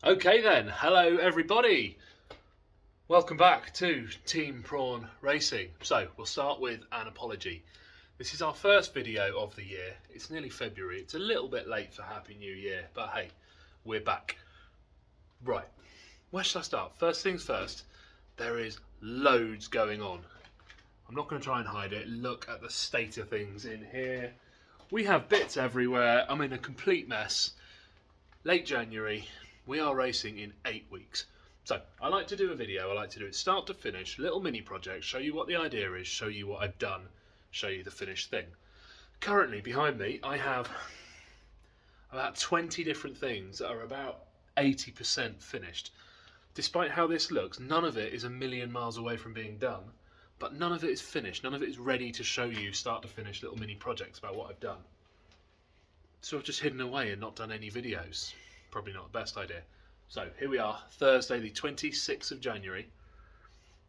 Okay then, hello everybody. Welcome back to Team Prawn Racing. So we'll start with an apology. This is our first video of the year. It's nearly February. It's a little bit late for Happy New Year, but hey, we're back. Right, where should I start? First things first, there is loads going on. I'm not going to try and hide it. Look at the state of things in here. We have bits everywhere. I'm in a complete mess. Late January. We are racing in 8 weeks. So I like to do a video, I like to do it start to finish, little mini projects, show you what the idea is, show you what I've done, show you the finished thing. Currently behind me I have about 20 different things that are about 80% finished. Despite how this looks, none of it is a million miles away from being done, but none of it is finished, none of it is ready to show you start to finish little mini projects about what I've done. So I've just hidden away and not done any videos. Probably not the best idea. So here we are, Thursday the 26th of January.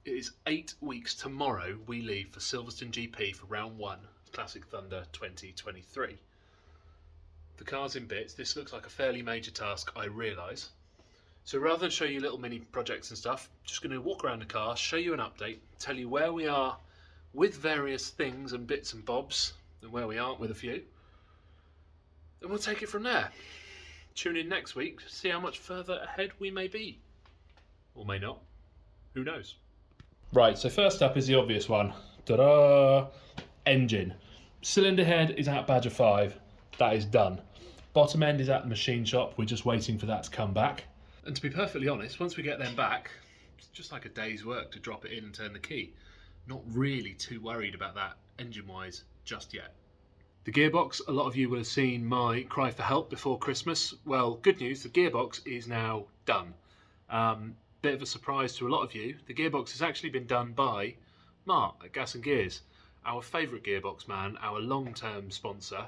It is 8 weeks tomorrow we leave for Silverstone GP for round 1 of Classic Thunder 2023. The car's in bits. This looks like a fairly major task, I realise. So rather than show you little mini projects and stuff, just going to walk around the car, show you an update, tell you where we are with various things and bits and bobs, and where we aren't with a few. And we'll take it from there. Tune in next week to see how much further ahead we may be. Or may not. Who knows? Right, so first up is the obvious one. Ta-da! Engine. Cylinder head is at Badger 5. That is done. Bottom end is at the machine shop. We're just waiting for that to come back. And to be perfectly honest, once we get them back, it's just like a day's work to drop it in and turn the key. Not really too worried about that engine-wise just yet. The gearbox, a lot of you will have seen my cry for help before Christmas. Well, good news, the gearbox is now done. Bit of a surprise to a lot of you, the gearbox has actually been done by Mark at Gas and Gears, our favourite gearbox man, our long-term sponsor.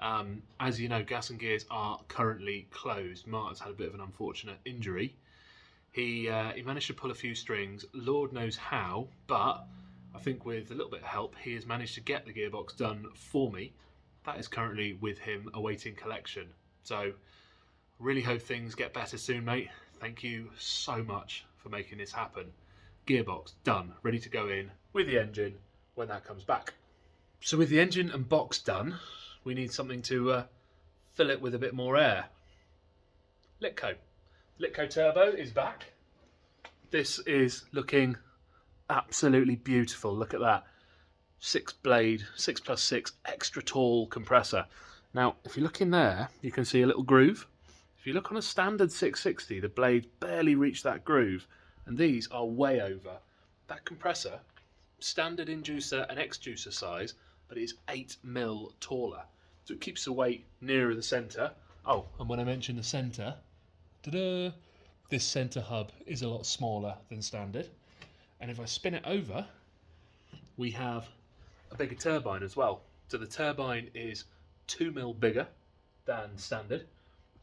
As you know, Gas and Gears are currently closed. Mark has had a bit of an unfortunate injury. He managed to pull a few strings, Lord knows how, but I think with a little bit of help, he has managed to get the gearbox done for me. That is currently with him awaiting collection. So, really hope things get better soon, mate. Thank you so much for making this happen. Gearbox done, ready to go in with the engine when that comes back. So with the engine and box done, we need something to fill it with a bit more air. Litco. Litco Turbo is back. This is looking absolutely beautiful. Look at that. 6-blade, 6+6 extra tall compressor. Now, if you look in there, you can see a little groove. If you look on a standard 660, the blade barely reached that groove, and these are way over. That compressor, standard inducer and exducer size, but it is 8mm taller. So it keeps the weight nearer the centre. Oh, and when I mention the centre, ta-da, this centre hub is a lot smaller than standard. And if I spin it over, we have a bigger turbine as well. So the turbine is 2mm bigger than standard.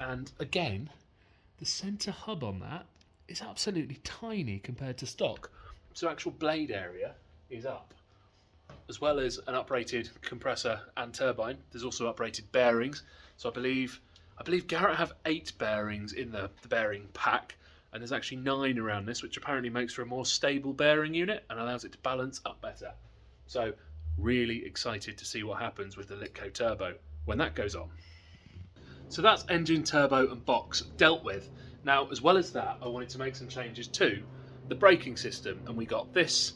And again, the centre hub on that is absolutely tiny compared to stock. So actual blade area is up. As well as an uprated compressor and turbine, there's also uprated bearings. So I believe Garrett have 8 bearings in the bearing pack. And there's actually 9 around this, which apparently makes for a more stable bearing unit and allows it to balance up better. So, really excited to see what happens with the Litco Turbo when that goes on. So that's engine, turbo and box dealt with. Now, as well as that, I wanted to make some changes to the braking system, and we got this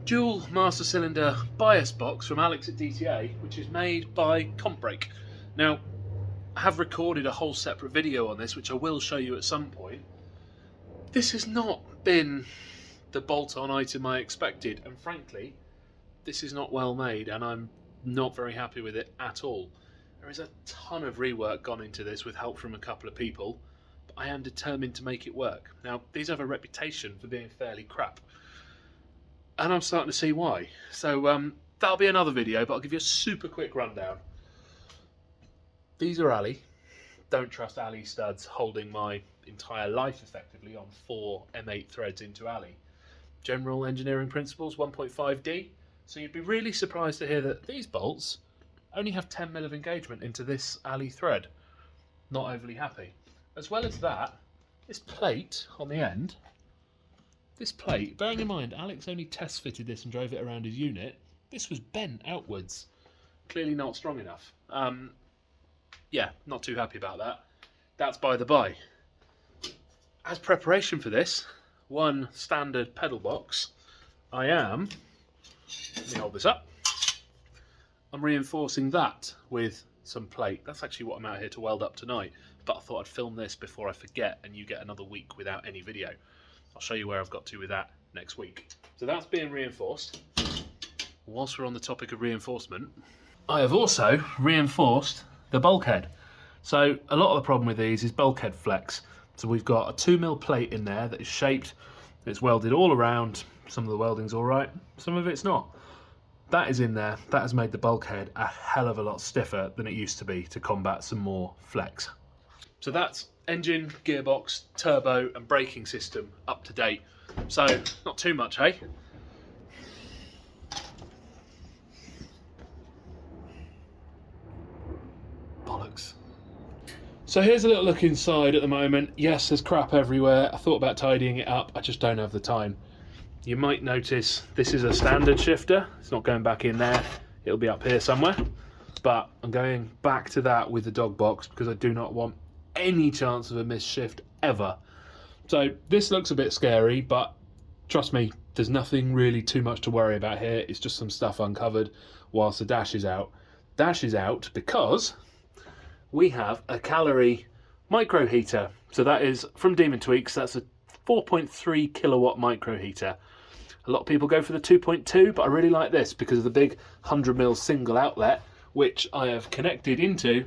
dual master cylinder bias box from Alex at DTA, which is made by Combrake. Now, I have recorded a whole separate video on this, which I will show you at some point. This has not been the bolt-on item I expected, and frankly, this is not well made, and I'm not very happy with it at all. There is a ton of rework gone into this with help from a couple of people, but I am determined to make it work. Now, these have a reputation for being fairly crap, and I'm starting to see why. So that'll be another video, but I'll give you a super quick rundown. These are Ali. Don't trust Ali studs holding my entire life effectively on 4 M8 threads into Ali. general engineering principles, 1.5D. So you'd be really surprised to hear that these bolts only have 10mm of engagement into this alley thread. Not overly happy. As well as that, this plate on the end, this plate, bearing in mind Alex only test fitted this and drove it around his unit, this was bent outwards. Clearly not strong enough. Yeah, not too happy about that. That's by the by. As preparation for this, one standard pedal box, let me hold this up, I'm reinforcing that with some plate. That's actually what I'm out here to weld up tonight, but I thought I'd film this before I forget and you get another week without any video. I'll show you where I've got to with that next week. So that's being reinforced. Whilst we're on the topic of reinforcement, I have also reinforced the bulkhead. So a lot of the problem with these is bulkhead flex. So we've got a 2mm plate in there that is shaped, it's welded all around. Some of the welding's all right, some of it's not. That is in there, that has made the bulkhead a hell of a lot stiffer than it used to be to combat some more flex. So that's engine, gearbox, turbo and braking system up to date. So not too much, hey? Bollocks. So here's a little look inside at the moment. Yes, there's crap everywhere. I thought about tidying it up, I just don't have the time. You might notice this is a standard shifter. It's not going back in there. It'll be up here somewhere. But I'm going back to that with the dog box because I do not want any chance of a missed shift ever. So this looks a bit scary, but trust me, there's nothing really too much to worry about here. It's just some stuff uncovered whilst the dash is out. Dash is out because we have a calorie micro heater. So that is from Demon Tweaks. That's a 4.3 kilowatt micro heater. A lot of people go for the 2.2, but I really like this because of the big 100mm single outlet, which I have connected into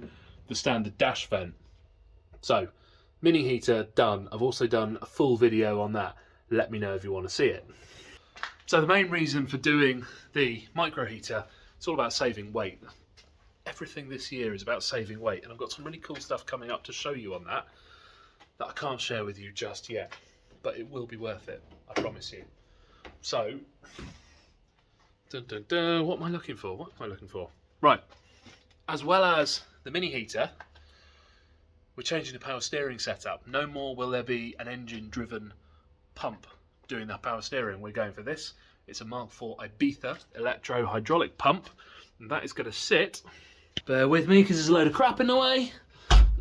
the standard dash vent. So, mini heater done. I've also done a full video on that. Let me know if you want to see it. So the main reason for doing the micro heater, it's all about saving weight. Everything this year is about saving weight, and I've got some really cool stuff coming up to show you on that I can't share with you just yet, but it will be worth it, I promise you. So, what am I looking for? What am I looking for? Right, as well as the mini heater, we're changing the power steering setup. No more will there be an engine-driven pump doing that power steering. We're going for this. It's a Mark IV Ibiza electro-hydraulic pump, and that is going to sit, bear with me because there's a load of crap in the way,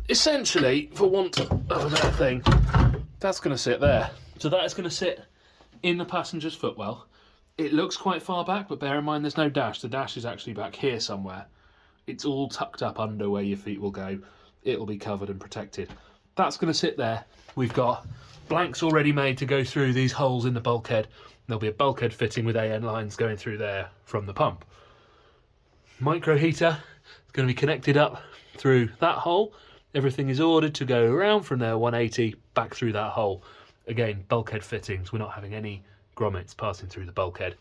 essentially, for want of a better thing, that's going to sit there. So that is going to sit in the passenger's footwell. It looks quite far back, but bear in mind there's no dash. The dash is actually back here somewhere. It's all tucked up under where your feet will go. It'll be covered and protected. That's going to sit there. We've got blanks already made to go through these holes in the bulkhead. There'll be a bulkhead fitting with AN lines going through there from the pump. Micro heater is going to be connected up through that hole. Everything is ordered to go around from there 180 back through that hole. Again, bulkhead fittings. We're not having any grommets passing through the bulkhead.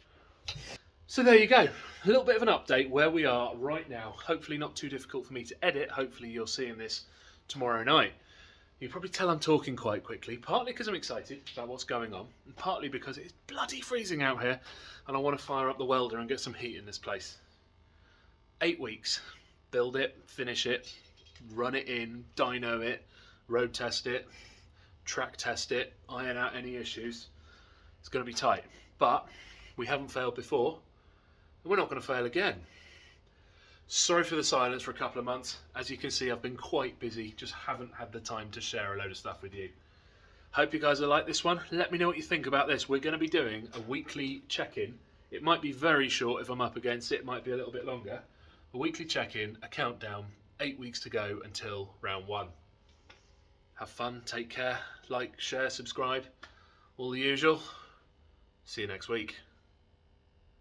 So there you go. A little bit of an update where we are right now. Hopefully not too difficult for me to edit. Hopefully you're seeing this tomorrow night. You can probably tell I'm talking quite quickly, partly because I'm excited about what's going on, and partly because it's bloody freezing out here and I want to fire up the welder and get some heat in this place. 8 weeks. Build it, finish it, run it in, dyno it, road test it, track test it, iron out any issues. It's going to be tight, but we haven't failed before and we're not going to fail again. Sorry for the silence for a couple of months. As you can see, I've been quite busy, just haven't had the time to share a load of stuff with you. Hope you guys will like this one. Let me know what you think about this. We're going to be doing a weekly check-in. It might be very short if I'm up against it, it might be a little bit longer. A weekly check-in, a countdown, 8 weeks to go until round 1. Have fun, take care, like, share, subscribe, all the usual. See you next week.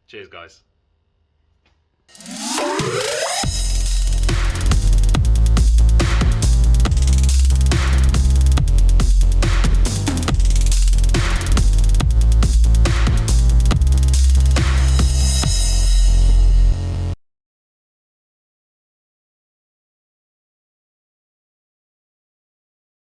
Cheers, guys.